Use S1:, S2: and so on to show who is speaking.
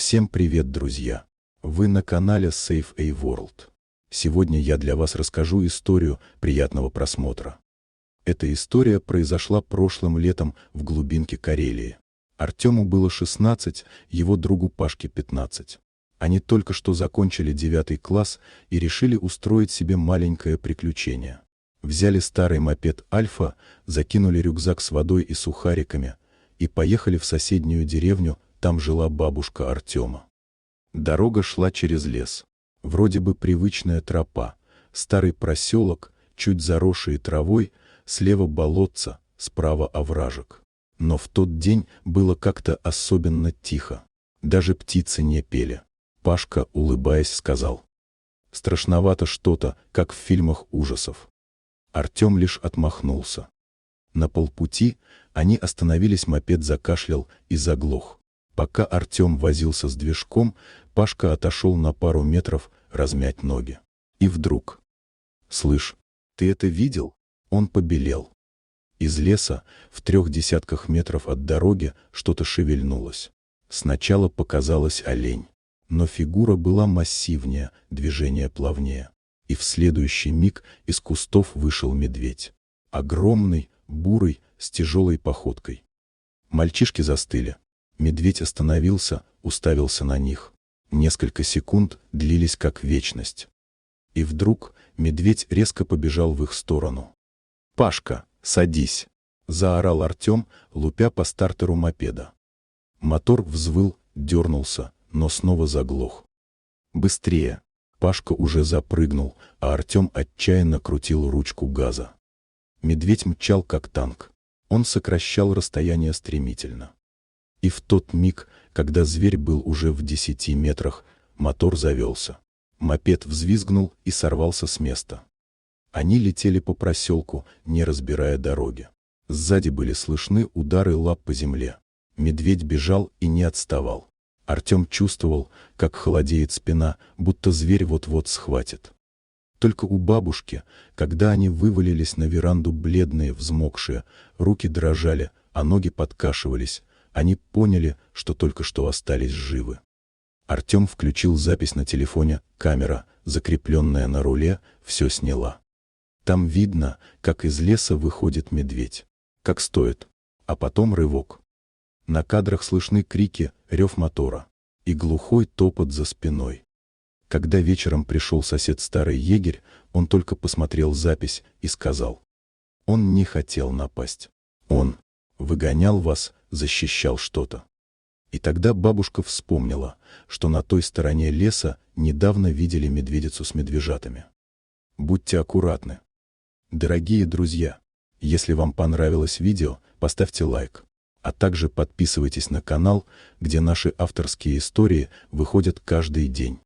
S1: Всем привет, друзья! Вы на канале Safe A World. Сегодня я для вас расскажу историю. Приятного просмотра. Эта история произошла прошлым летом в глубинке Карелии. Артему было 16, его другу Пашке 15. Они только что закончили 9 класс и решили устроить себе маленькое приключение. Взяли старый мопед «Альфа», закинули рюкзак с водой и сухариками и поехали в соседнюю деревню. Там жила бабушка Артема. Дорога шла через лес. Вроде бы привычная тропа, старый проселок, чуть заросший травой, слева болотца, справа овражек. Но в тот день было как-то особенно тихо. Даже птицы не пели. Пашка, улыбаясь, сказал: «Страшновато что-то, как в фильмах ужасов». Артем лишь отмахнулся. На полпути они остановились, мопед закашлял и заглох. Пока Артем возился с движком, Пашка отошел на пару метров размять ноги. И вдруг: «Слышь, ты это видел?» Он побелел. Из леса, в 30 метров от дороги, что-то шевельнулось. Сначала показалось олень, но фигура была массивнее, движение плавнее. И в следующий миг из кустов вышел медведь. Огромный, бурый, с тяжелой походкой. Мальчишки застыли. Медведь остановился, уставился на них. Несколько секунд длились как вечность. И вдруг медведь резко побежал в их сторону. «Пашка, садись!» — заорал Артем, лупя по стартеру мопеда. Мотор взвыл, дернулся, но снова заглох. «Быстрее!» Пашка уже запрыгнул, а Артем отчаянно крутил ручку газа. Медведь мчал как танк. Он сокращал расстояние стремительно. И в тот миг, когда зверь был уже в 10 метрах, мотор завелся. Мопед взвизгнул и сорвался с места. Они летели по проселку, не разбирая дороги. Сзади были слышны удары лап по земле. Медведь бежал и не отставал. Артем чувствовал, как холодеет спина, будто зверь вот-вот схватит. Только у бабушки, когда они вывалились на веранду бледные, взмокшие, руки дрожали, а ноги подкашивались, они поняли, что только что остались живы. Артем включил запись на телефоне, камера, закрепленная на руле, все сняла. Там видно, как из леса выходит медведь. Как стоит. А потом рывок. На кадрах слышны крики, рев мотора и глухой топот за спиной. Когда вечером пришел сосед старый егерь, он только посмотрел запись и сказал: «Он не хотел напасть. Он выгонял вас, защищал что-то». И тогда бабушка вспомнила, что на той стороне леса недавно видели медведицу с медвежатами. Будьте аккуратны. Дорогие друзья, если вам понравилось видео, поставьте лайк, а также подписывайтесь на канал, где наши авторские истории выходят каждый день.